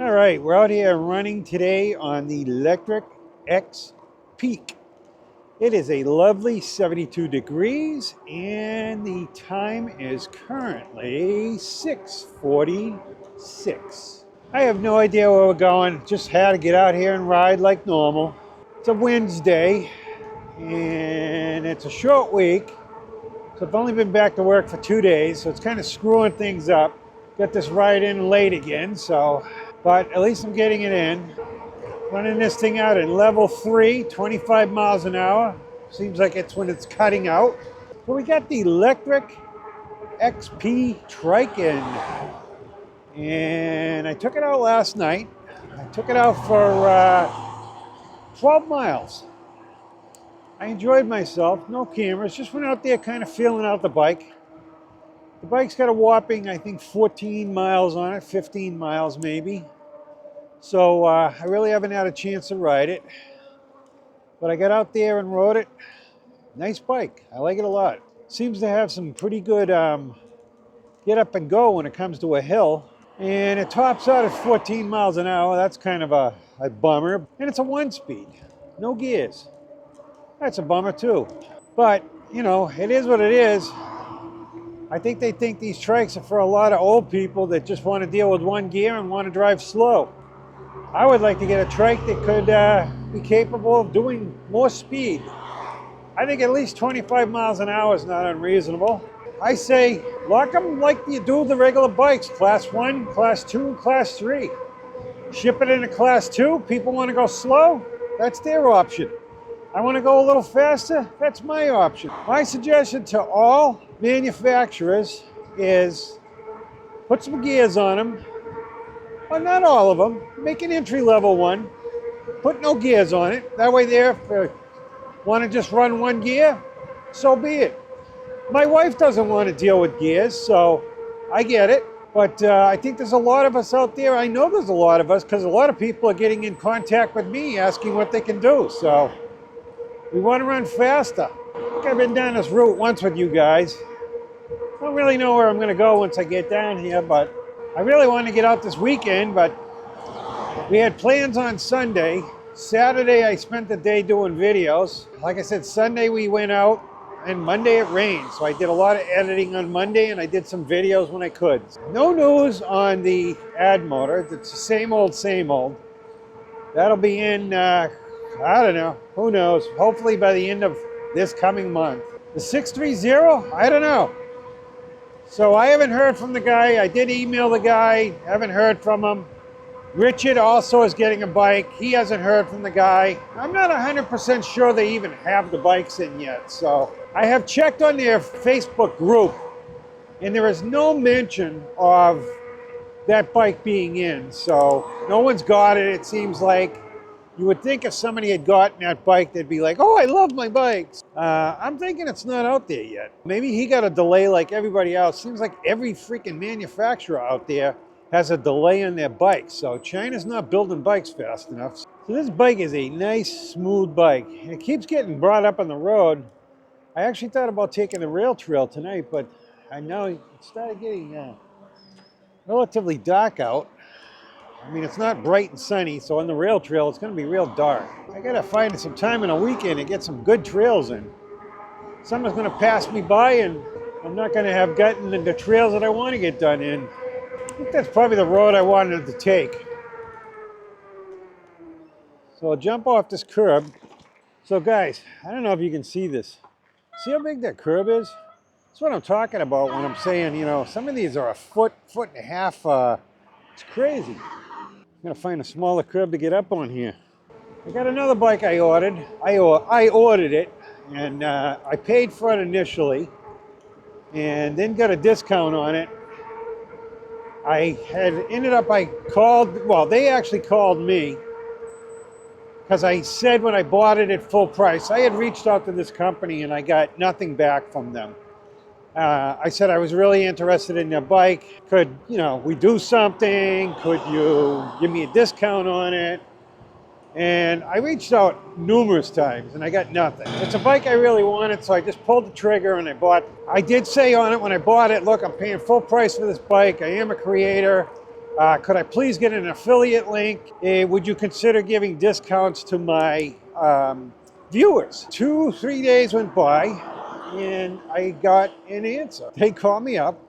All right, we're out here running today on the Lectric XPeak. It is a lovely 72 degrees and the time is currently 6:46. I have no idea where we're going, just had to get out here and ride like normal. It's a Wednesday and it's a short week, so I've only been back to work for 2 days, so it's kind of screwing things up. Got this ride in late again, but at least I'm getting it in. Running this thing out in level 3, 25 miles an hour. Seems like it's when it's cutting out. So we got the Lectric XP Trike in. And I took it out last night. I took it out for 12 miles. I enjoyed myself, no cameras, just went out there kind of feeling out the bike. The bike's got a whopping, I think, 14 miles on it, 15 miles maybe. So I really haven't had a chance to ride it, but I got out there and rode it. Nice bike, I like it a lot. Seems to have some pretty good get up and go when it comes to a hill. And it tops out at 14 miles an hour, that's kind of a bummer. And it's a 1-speed, no gears. That's a bummer too. But, you know, it is what it is. I think they think these trikes are for a lot of old people that just want to deal with one gear and want to drive slow. I would like to get a trike that could be capable of doing more speed. I think at least 25 miles an hour is not unreasonable. I say lock them like you do the regular bikes, class 1, class 2, and class 3. Ship it into class 2. People want to go slow, that's their option. I want to go a little faster, that's my option. My suggestion to all manufacturers is put some gears on them. Well, not all of them. Make an entry-level one. Put no gears on it. That way there, if you want to just run one gear, so be it. My wife doesn't want to deal with gears, so I get it. But I think there's a lot of us out there. I know there's a lot of us because a lot of people are getting in contact with me asking what they can do. So we want to run faster. I think I've been down this route once with you guys. I don't really know where I'm going to go once I get down here, but I really wanted to get out this weekend, but we had plans on Sunday. Saturday, I spent the day doing videos. Like I said, Sunday we went out, and Monday it rained. So I did a lot of editing on Monday, and I did some videos when I could. No news on the ad motor. It's the same old, same old. That'll be in, I don't know, who knows? Hopefully by the end of this coming month. The 630, I don't know. So I haven't heard from the guy. I did email the guy, haven't heard from him. Richard also is getting a bike. He hasn't heard from the guy. I'm not 100% sure they even have the bikes in yet. So I have checked on their Facebook group, and there is no mention of that bike being in. So no one's got it, it seems like. You would think if somebody had gotten that bike, they'd be like, oh, I love my bikes. I'm thinking it's not out there yet. Maybe he got a delay like everybody else. Seems like every freaking manufacturer out there has a delay on their bikes. So China's not building bikes fast enough. So this bike is a nice, smooth bike. It keeps getting brought up on the road. I actually thought about taking the rail trail tonight, but I know it started getting relatively dark out. I mean, it's not bright and sunny, so on the rail trail, it's going to be real dark. I got to find some time in a weekend and get some good trails in. Someone's going to pass me by, and I'm not going to have gotten the trails that I want to get done in. I think that's probably the road I wanted to take. So I'll jump off this curb. So guys, I don't know if you can see this. See how big that curb is? That's what I'm talking about when I'm saying, you know, some of these are a foot and a half. It's crazy. I'm gonna find a smaller curb to get up on here. I got another bike I ordered. I ordered it, and I paid for it initially, and then got a discount on it. I called, well, they actually called me, because I said when I bought it at full price, I had reached out to this company and I got nothing back from them. I said I was really interested in your bike. Could, you know, we do something? Could you give me a discount on it? And I reached out numerous times and I got nothing. It's a bike I really wanted, so I just pulled the trigger and I bought. I did say on it when I bought it, look, I'm paying full price for this bike. I am a creator. Could I please get an affiliate link? Would you consider giving discounts to my viewers? 2-3 days went by and I got an answer. They called me up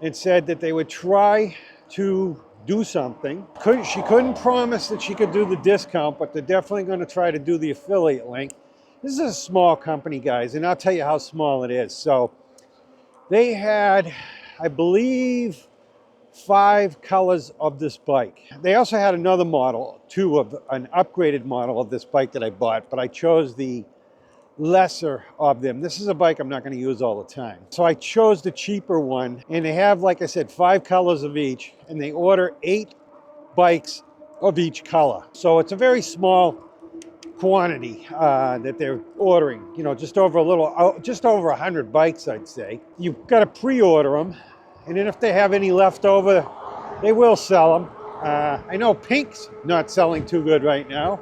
and said that they would try to do something. She couldn't promise that she could do the discount, but they're definitely going to try to do the affiliate link. This is a small company, guys, and I'll tell you how small it is. So they had, I believe, 5 colors of this bike. They also had another model, too, of an upgraded model of this bike that I bought, but I chose the lesser of them. This is a bike I'm not going to use all the time. So I chose the cheaper one, and they have, like I said, 5 colors of each, and they order 8 bikes of each color. So it's a very small quantity that they're ordering, you know, just over 100 bikes, I'd say. You've got to pre-order them, and then if they have any left over, they will sell them. I know pink's not selling too good right now,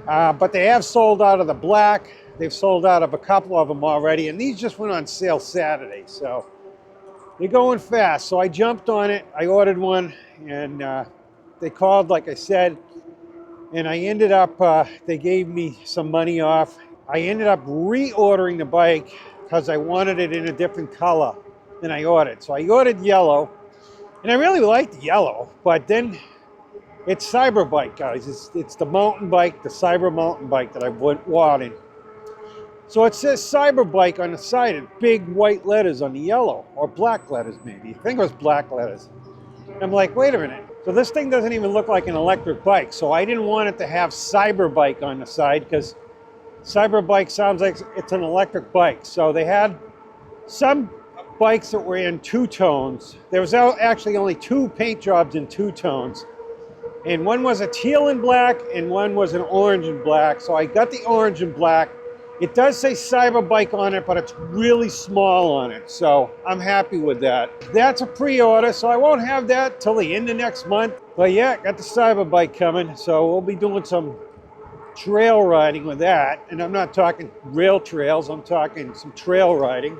but they have sold out of the black. They've sold out of a couple of them already, and these just went on sale Saturday, so they're going fast. So I jumped on it, I ordered one, and they called, like I said, and I ended up, they gave me some money off. I ended up reordering the bike because I wanted it in a different color than I ordered. So I ordered yellow, and I really liked yellow, but then it's Cyber bike, guys. It's the mountain bike, the Cyber mountain bike that I wanted. So it says Cyber bike on the side in big white letters on the yellow, or black letters maybe. I think it was black letters. I'm like, wait a minute. So this thing doesn't even look like an electric bike. So I didn't want it to have Cyber bike on the side because Cyber bike sounds like it's an electric bike. So they had some bikes that were in 2 tones. There was actually only 2 paint jobs in 2 tones. And one was a teal and black and one was an orange and black. So I got the orange and black. It does say Cyber bike on it, but it's really small on it. So I'm happy with that. That's a pre-order, so I won't have that till the end of next month. But yeah, got the Cyber bike coming. So we'll be doing some trail riding with that. And I'm not talking rail trails, I'm talking some trail riding.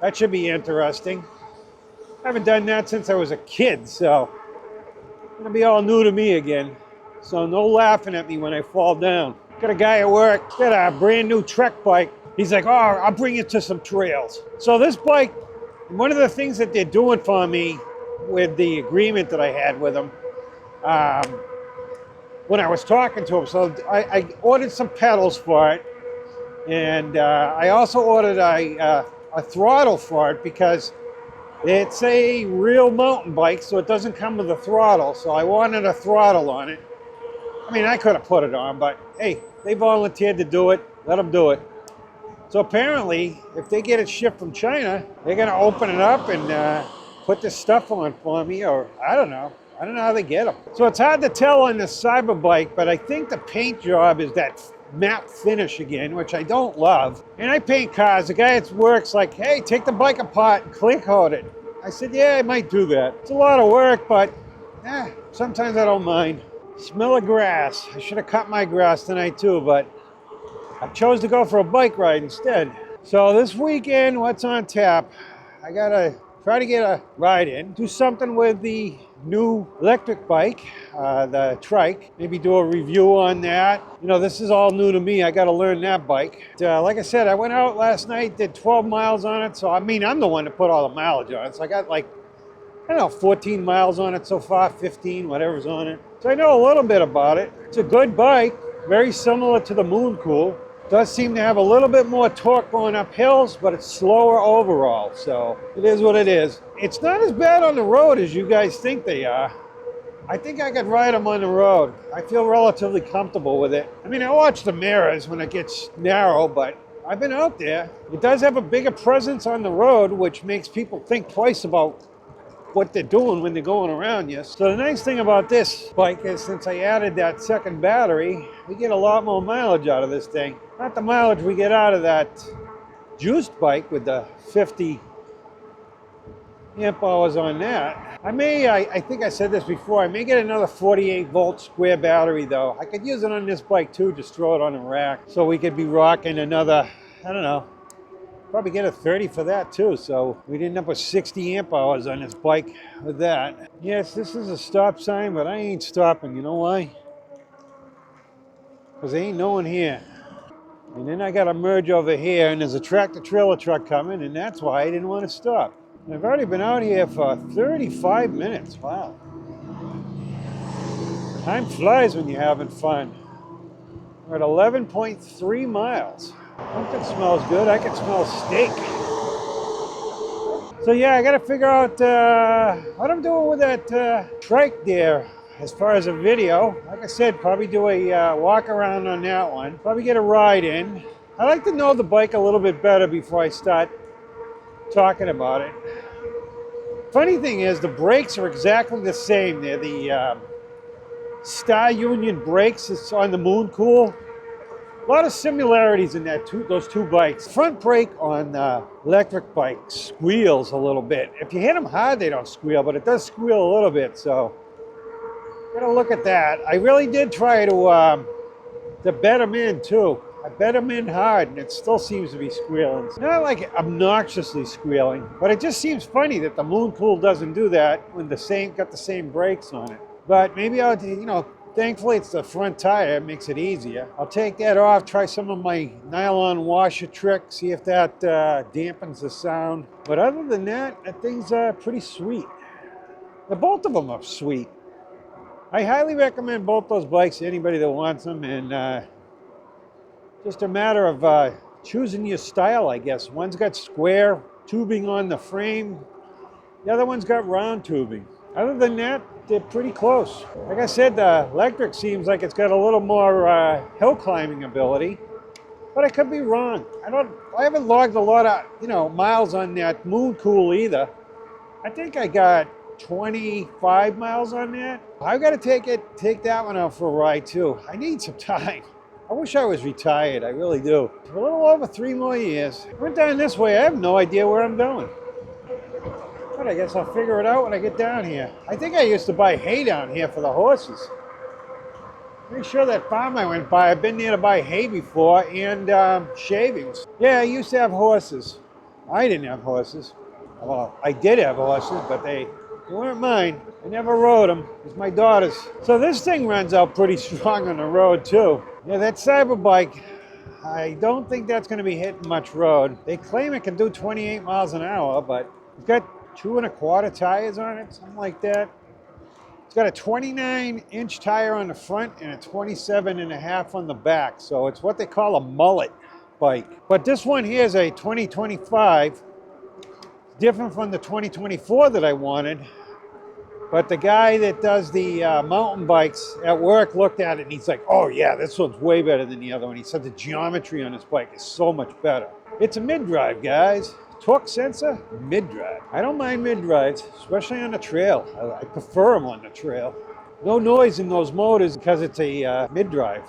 That should be interesting. I haven't done that since I was a kid, so it'll be all new to me again. So no laughing at me when I fall down. Got a guy at work, got a brand new Trike bike. He's like, oh, I'll bring you to some trails. So this bike, one of the things that they're doing for me with the agreement that I had with them, when I was talking to him, so I ordered some pedals for it, and I also ordered a throttle for it because it's a real mountain bike, so it doesn't come with a throttle, so I wanted a throttle on it. I mean, I could have put it on, but hey, they volunteered to do it. Let them do it. So apparently, if they get it shipped from China, they're going to open it up and put this stuff on for me, or I don't know. I don't know how they get them. So it's hard to tell on this Cyber bike, but I think the paint job is that matte finish again, which I don't love. And I paint cars. The guy at work's like, hey, take the bike apart and clear coat it. I said, yeah, I might do that. It's a lot of work, but sometimes I don't mind. Smell of grass. I should have cut my grass tonight too, but I chose to go for a bike ride instead. So this weekend, what's on tap? I gotta try to get a ride in, do something with the new electric bike, the Trike, maybe do a review on that. You know, this is all new to me. I gotta learn that bike. Like I said, I went out last night, did 12 miles on it. So I mean, I'm the one that put all the mileage on it. So I got like, I don't know, 14 miles on it so far, 15, whatever's on it. So I know a little bit about it. It's a good bike, very similar to the Moon Cool. Does seem to have a little bit more torque going up hills, but it's slower overall, so it is what it is. It's not as bad on the road as you guys think they are. I think I could ride them on the road. I feel relatively comfortable with it. I mean, I watch the mirrors when it gets narrow, but I've been out there. It does have a bigger presence on the road, which makes people think twice about what they're doing when they're going around you. So the nice thing about this bike is since I added that second battery, we get a lot more mileage out of this thing. Not the mileage we get out of that juiced bike with the 50 amp hours on that. I think I said this before, I may get another 48 volt square battery though. I could use it on this bike too, just throw it on the rack. So we could be rocking another, I don't know, Probably get a 30 for that too. So we'd end up with 60 amp hours on this bike with that. Yes, this is a stop sign, but I ain't stopping. You know why? Because there ain't no one here. And then I got to merge over here, and there's a tractor trailer truck coming, and that's why I didn't want to stop. I've already been out here for 35 minutes. Wow. Time flies when you're having fun. We're at 11.3 miles. Something smells good. I can smell steak. So yeah, I got to figure out what I'm doing with that trike there as far as a video. Like I said, probably do a walk around on that one. Probably get a ride in. I like to know the bike a little bit better before I start talking about it. Funny thing is, the brakes are exactly the same. They're the Star Union brakes. It's on the Moon Cool. A lot of similarities in those two bikes. Front brake on electric bikes squeals a little bit. If you hit them hard, they don't squeal, but it does squeal a little bit. So, gotta look at that. I really did try to bed them in too. I bed them in hard, and it still seems to be squealing. It's not like obnoxiously squealing, but it just seems funny that the Moon Cool doesn't do that when got the same brakes on it. But maybe I'll, thankfully it's the front tire, it makes it easier. I'll take that off, try some of my nylon washer trick, see if that dampens the sound. But other than that, that thing's pretty sweet. Both of them are sweet. I highly recommend both those bikes to anybody that wants them, and just a matter of choosing your style, I guess. One's got square tubing on the frame, the other one's got round tubing. Other than that, they're pretty close. Like I said, the electric seems like it's got a little more hill climbing ability, but I could be wrong. I haven't logged a lot of, miles on that Moon Cool either. I think I got 25 miles on that. I've got to take that one out for a ride too. I need some time. I wish I was retired, I really do. A little over 3 more years. Went down this way, I have no idea where I'm going. But I guess I'll figure it out when I get down here. I think I used to buy hay down here for the horses. Pretty sure that farm I went by, I've been there to buy hay before, and shavings. Yeah, I used to have horses. I didn't have horses. Well, I did have horses, but they weren't mine. I never rode them. It was my daughter's. So this thing runs out pretty strong on the road too. Yeah, that cyber bike, I don't think that's going to be hitting much road. They claim it can do 28 miles an hour, but it's got 2 1/4 tires on it, something like that. It's got a 29-inch tire on the front and a 27.5 on the back. So it's what they call a mullet bike. But this one here is a 2025. Different from the 2024 that I wanted. But the guy that does the mountain bikes at work looked at it and he's like, oh yeah, this one's way better than the other one. He said the geometry on this bike is so much better. It's a mid-drive, guys. Torque sensor, mid-drive. I don't mind mid-drives, especially on the trail. I prefer them on the trail. No noise in those motors because it's a mid-drive.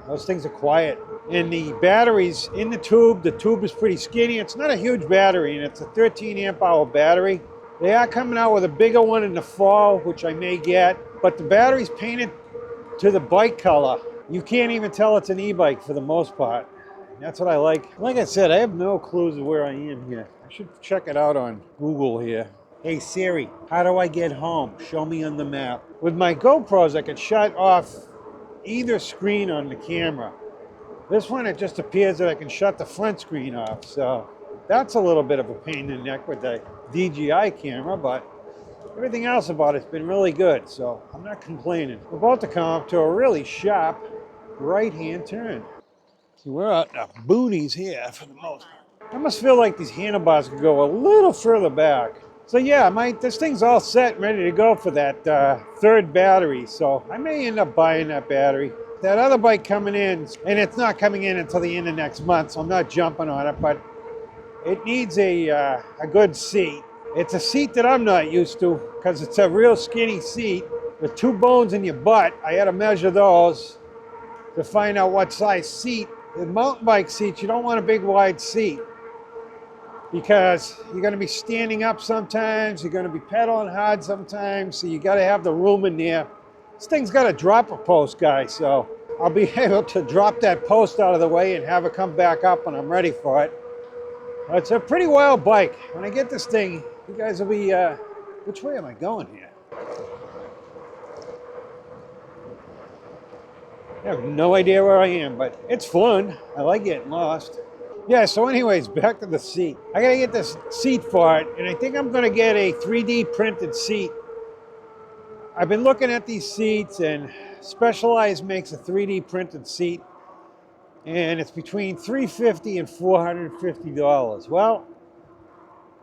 Those things are quiet. And the batteries in the tube is pretty skinny. It's not a huge battery, and it's a 13 amp hour battery. They are coming out with a bigger one in the fall, which I may get, but the battery's painted to the bike color. You can't even tell it's an e-bike for the most part. That's what I like. Like I said, I have no clues of where I am here. I should check it out on Google here. Hey Siri, how do I get home? Show me on the map. With my GoPros, I can shut off either screen on the camera. This one, it just appears that I can shut the front screen off, so that's a little bit of a pain in the neck with the DJI camera, but everything else about it's been really good, so I'm not complaining. We're about to come up to a really sharp right-hand turn. See, we're out in the boonies here for the most part. I must feel like these handlebars could go a little further back. So yeah, this thing's all set and ready to go for that third battery, so I may end up buying that battery. That other bike coming in, and it's not coming in until the end of next month, so I'm not jumping on it, but it needs a good seat. It's a seat that I'm not used to because it's a real skinny seat with 2 bones in your butt. I had to measure those to find out what size seat. The mountain bike seats, you don't want a big wide seat because you're going to be standing up sometimes, you're going to be pedaling hard sometimes, so you got to have the room in there. This thing's got a dropper post, guys, so I'll be able to drop that post out of the way and have it come back up when I'm ready for it. It's a pretty wild bike. When I get this thing, you guys will be, which way am I going here? I have no idea where I am, but it's fun. I like getting lost. Yeah, so anyways, back to the seat. I gotta get this seat for it, and I think I'm gonna get a 3D printed seat. I've been looking at these seats, and Specialized makes a 3D printed seat, and it's between $350 and $450. Well,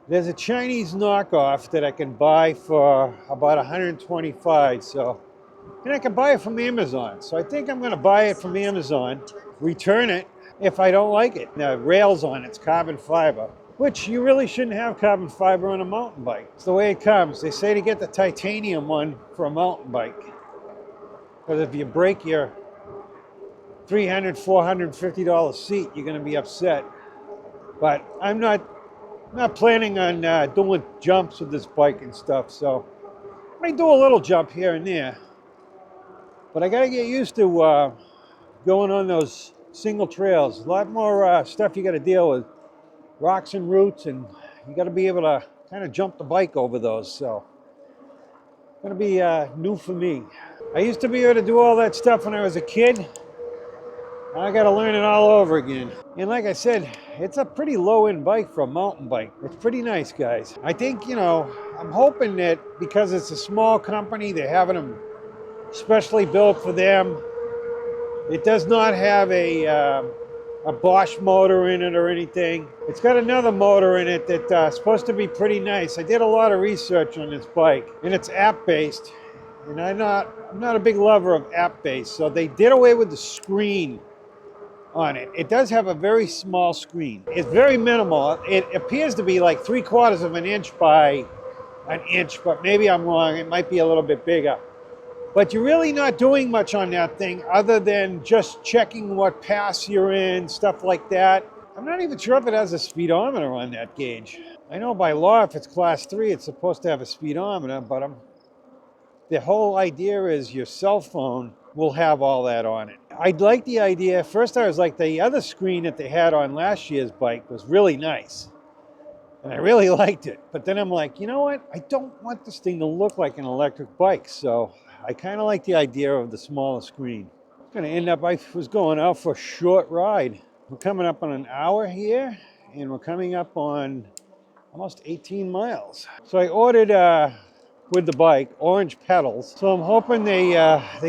there's a Chinese knockoff that I can buy for about $125, so, and I can buy it from Amazon. So I think I'm gonna buy it from Amazon, return it if I don't like it. The rails on it's carbon fiber, which you really shouldn't have carbon fiber on a mountain bike. It's the way it comes. They say to get the titanium one for a mountain bike, because if you break your $300, $450 seat, you're gonna be upset. But I'm not planning on doing jumps with this bike and stuff, so I may do a little jump here and there. But I gotta get used to going on those single trails. A lot more stuff you gotta deal with. Rocks and roots, and you gotta be able to kind of jump the bike over those, so it's gonna be new for me. I used to be able to do all that stuff when I was a kid. I gotta learn it all over again. And like I said, it's a pretty low-end bike for a mountain bike. It's pretty nice, guys. I think, I'm hoping that because it's a small company, they're having them specially built for them. It does not have a Bosch motor in it or anything. It's got another motor in it that's supposed to be pretty nice. I did a lot of research on this bike, and it's app-based. And I'm not a big lover of app-based, so they did away with the screen on it. It does have a very small screen. It's very minimal. It appears to be like 3/4 of an inch by an inch, but maybe I'm wrong. It might be a little bit bigger. But you're really not doing much on that thing other than just checking what pass you're in, stuff like that. I'm not even sure if it has a speedometer on that gauge. I know by law, if it's class 3, it's supposed to have a speedometer, but the whole idea is your cell phone will have all that on it. I'd like the idea. First, I was like, the other screen that they had on last year's bike was really nice. And I really liked it. But then I'm like, you know what? I don't want this thing to look like an electric bike. So I kind of like the idea of the smaller screen. It's going to end up, I was going out for a short ride. We're coming up on an hour here, and we're coming up on almost 18 miles. So I ordered, with the bike, orange pedals. So I'm hoping they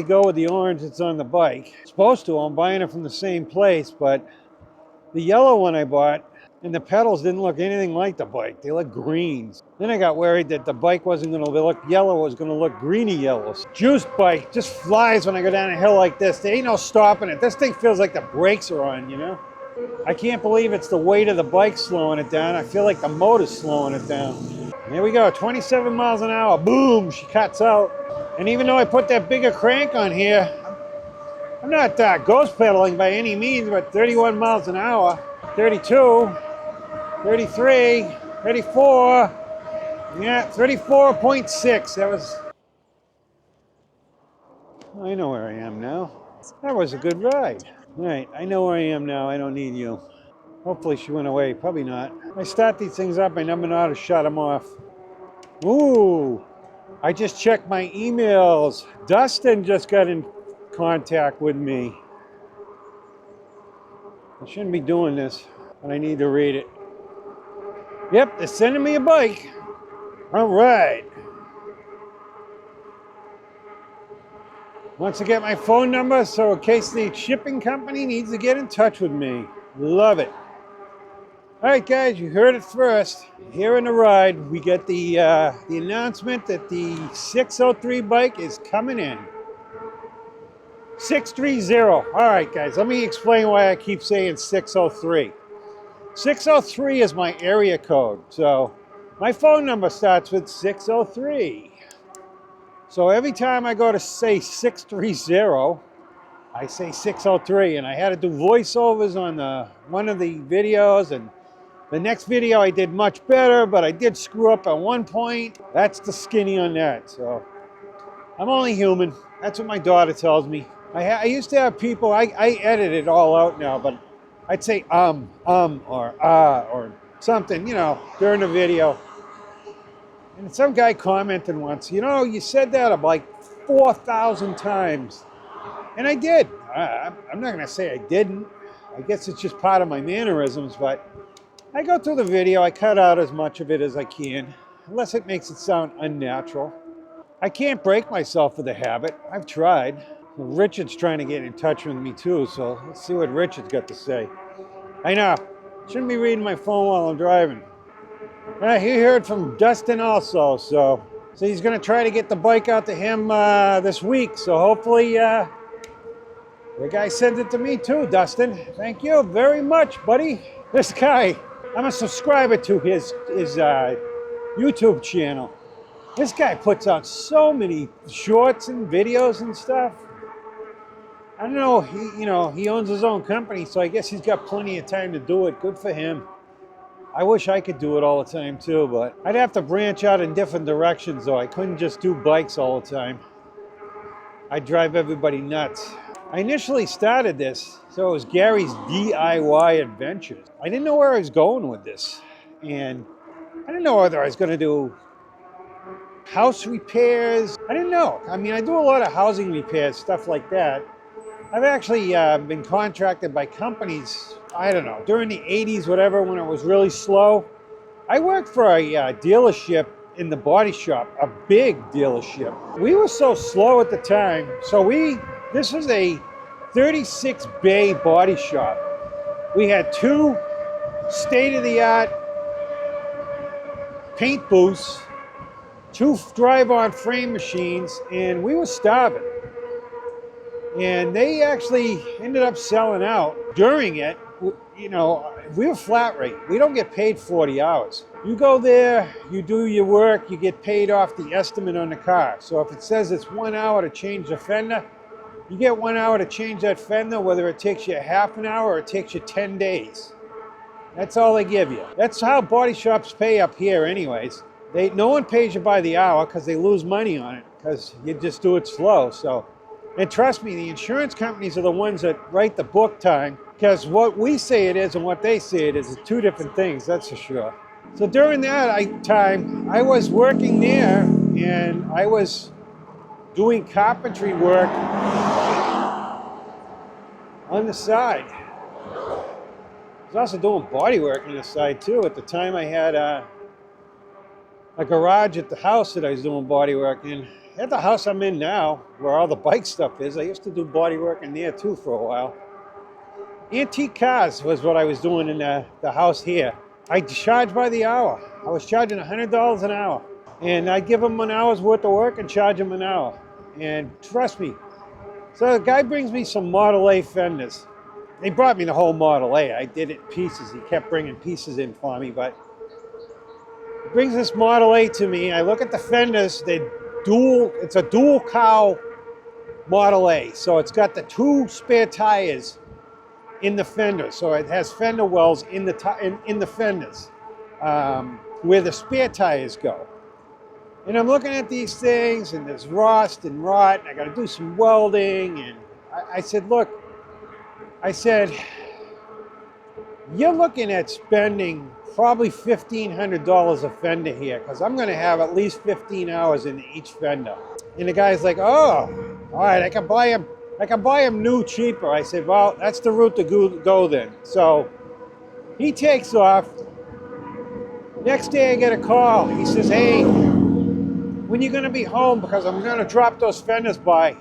go with the orange that's on the bike. Supposed to, I'm buying it from the same place, but the yellow one I bought, and the pedals didn't look anything like the bike. They look greens. Then I got worried that the bike wasn't gonna look yellow, it was gonna look greeny yellow. Juiced bike just flies when I go down a hill like this. There ain't no stopping it. This thing feels like the brakes are on, I can't believe it's the weight of the bike slowing it down. I feel like the motor's slowing it down. Here we go, 27 miles an hour. Boom, she cuts out. And even though I put that bigger crank on here, I'm not ghost pedaling by any means, but 31 miles an hour, 32, 33, 34, yeah, 34.6. That was, I know where I am now. That was a good ride. All right, I know where I am now. I don't need you. Hopefully she went away. Probably not. I start these things up. I never know how to shut them off. Ooh, I just checked my emails. Dustin just got in contact with me. I shouldn't be doing this, but I need to read it. Yep, they're sending me a bike. All right. Wants to get my phone number, so in case the shipping company needs to get in touch with me. Love it. All right, guys, you heard it first. Here in the ride, we get the announcement that the 603 bike is coming in. 630. All right, guys, let me explain why I keep saying 603. 603 is my area code, so my phone number starts with 603. So every time I go to say 630, I say 603, and I had to do voiceovers on one of the videos, and the next video I did much better, but I did screw up at one point. That's the skinny on that, so I'm only human. That's what my daughter tells me. I used to have people, I edit it all out now, but I'd say or something, during the video. And some guy commented once, you said that like 4,000 times. And I did. I'm not going to say I didn't. I guess it's just part of my mannerisms, but I go through the video, I cut out as much of it as I can, unless it makes it sound unnatural. I can't break myself of the habit. I've tried. Richard's trying to get in touch with me too, so let's see what Richard's got to say. I know. Shouldn't be reading my phone while I'm driving. He heard from Dustin also, so he's going to try to get the bike out to him this week. So hopefully, the guy sent it to me too, Dustin. Thank you very much, buddy. This guy, I'm a subscriber to his YouTube channel. This guy puts out so many shorts and videos and stuff. I don't know, he owns his own company, so I guess he's got plenty of time to do it. Good for him. I wish I could do it all the time too, but I'd have to branch out in different directions though. I couldn't just do bikes all the time. I'd drive everybody nuts. I initially started this, so it was Gary's DIY Adventures. I didn't know where I was going with this. And I didn't know whether I was going to do house repairs. I didn't know. I mean, I do a lot of housing repairs, stuff like that. I've actually been contracted by companies, I don't know, during the 80s, whatever, when it was really slow. I worked for a dealership in the body shop, a big dealership. We were so slow at the time, so this was a 36 bay body shop. We had 2 state-of-the-art paint booths, 2 drive-on frame machines, and we were starving. And they actually ended up selling out. During it, we were flat rate. We don't get paid 40 hours. You go there, you do your work, you get paid off the estimate on the car. So if it says it's 1 hour to change the fender, you get 1 hour to change that fender, whether it takes you half an hour or it takes you 10 days. That's all they give you. That's how body shops pay up here anyways. No one pays you by the hour because they lose money on it because you just do it slow. And trust me, the insurance companies are the ones that write the book time, because what we say it is and what they say it is 2 different things, that's for sure. So during that time, I was working there and I was doing carpentry work on the side. I was also doing body work on the side too. At the time I had a garage at the house that I was doing body work in. At the house I'm in now, where all the bike stuff is, I used to do body work in there too for a while. Antique cars was what I was doing in the house here. I charged by the hour. I was charging $100 an hour. And I'd give them an hour's worth of work and charge them an hour. And trust me, so the guy brings me some Model A fenders. They brought me the whole Model A. I did it in pieces. He kept bringing pieces in for me, but he brings this Model A to me. I look at the fenders. It's a dual cowl Model A. So it's got the 2 spare tires in the fender. So it has fender wells in the fenders where the spare tires go. And I'm looking at these things, and there's rust and rot, and I got to do some welding. And I said, look, you're looking at spending probably $1,500 a fender here, because I'm going to have at least 15 hours in each fender. And the guy's like, oh, all right, I can buy him new cheaper. I said, well, that's the route to go then. So he takes off. Next day I get a call. He says, hey, when you going to be home? Because I'm going to drop those fenders by.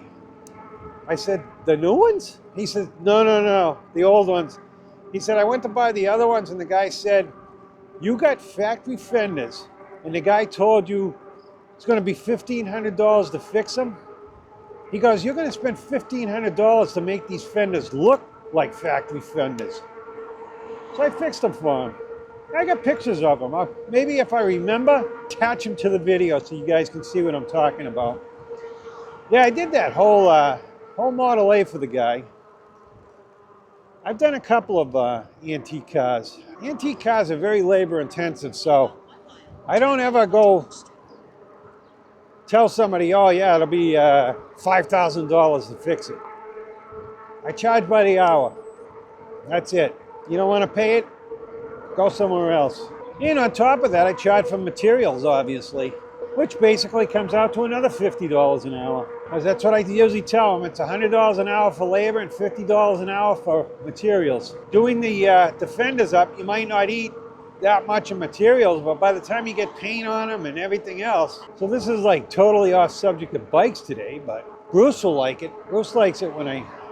I said, the new ones? He said, no, the old ones. He said, I went to buy the other ones, and the guy said, you got factory fenders, and the guy told you it's going to be $1,500 to fix them? He goes, you're going to spend $1,500 to make these fenders look like factory fenders. So I fixed them for him. I got pictures of them. Maybe if I remember, attach them to the video so you guys can see what I'm talking about. Yeah, I did that whole Model A for the guy. I've done a couple of antique cars. Antique cars are very labor intensive, so I don't ever go tell somebody, oh yeah, it'll be $5,000 to fix it. I charge by the hour. That's it. You don't want to pay it? go somewhere else. And on top of that, I charge for materials, obviously, which basically comes out to another $50 an hour. Because that's what I usually tell them. It's $100 an hour for labor and $50 an hour for materials. Doing the Defenders up, you might not eat that much of materials, but by the time you get paint on them and everything else. So this is like totally off subject of bikes today, but Bruce will like it. Bruce likes it when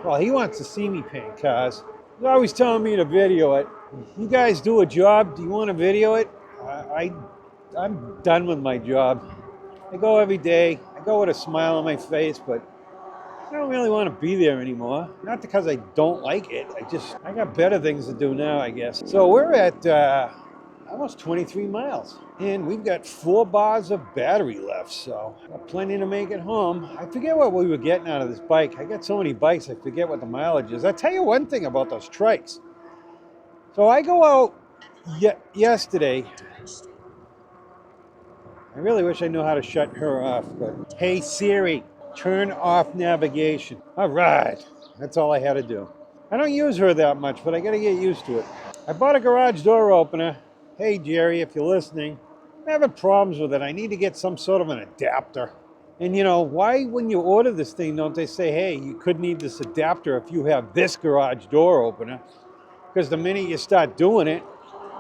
well, he wants to see me paint cars. He's always telling me to video it. You guys do a job, do you want to video it? I'm done with my job. I go every day, I go with a smile on my face, but I don't really want to be there anymore. Not because I don't like it, I got better things to do now, I guess. So we're at almost 23 miles, and we've got 4 bars of battery left, so got plenty to make it home. I forget what we were getting out of this bike. I got so many bikes, I forget what the mileage is. I'll tell you one thing about those Trikes. So I go out yesterday. I really wish I knew how to shut her off, but hey Siri, turn off navigation. All right, that's all I had to do. I don't use her that much, but I gotta get used to it. I bought a garage door opener. Hey Jerry, if you're listening, I'm having problems with it. I need to get some sort of an adapter. And you know, why when you order this thing, don't they say, hey, you could need this adapter if you have this garage door opener? Because the minute you start doing it,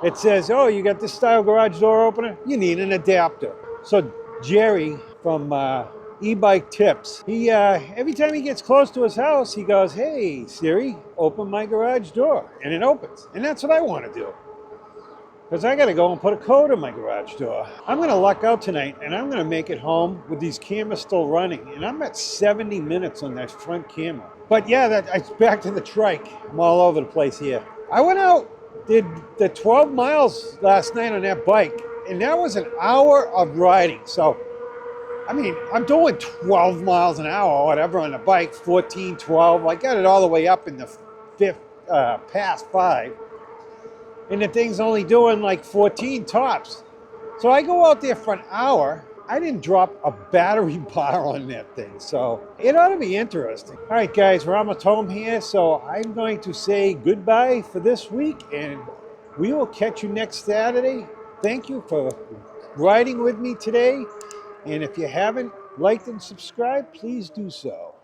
it says, oh, you got this style garage door opener? You need an adapter. So Jerry from ebike tips, he every time he gets close to his house, he goes, hey Siri, open my garage door, and it opens. And that's what I want to do, because I got to go and put a code in my garage door. I'm going to luck out tonight, and I'm going to make it home with these cameras still running, and I'm at 70 minutes on that front camera. But yeah, it's back to the Trike. I'm all over the place here. I went out, did the 12 miles last night on that bike, and that was an hour of riding. So, I mean, I'm doing 12 miles an hour or whatever on the bike, 14, 12. I got it all the way up in the past 5. And the thing's only doing like 14 tops. So I go out there for an hour. I didn't drop a battery bar on that thing. So it ought to be interesting. All right, guys, we're almost home here. So I'm going to say goodbye for this week, and we will catch you next Saturday. Thank you for riding with me today. And if you haven't liked and subscribed, please do so.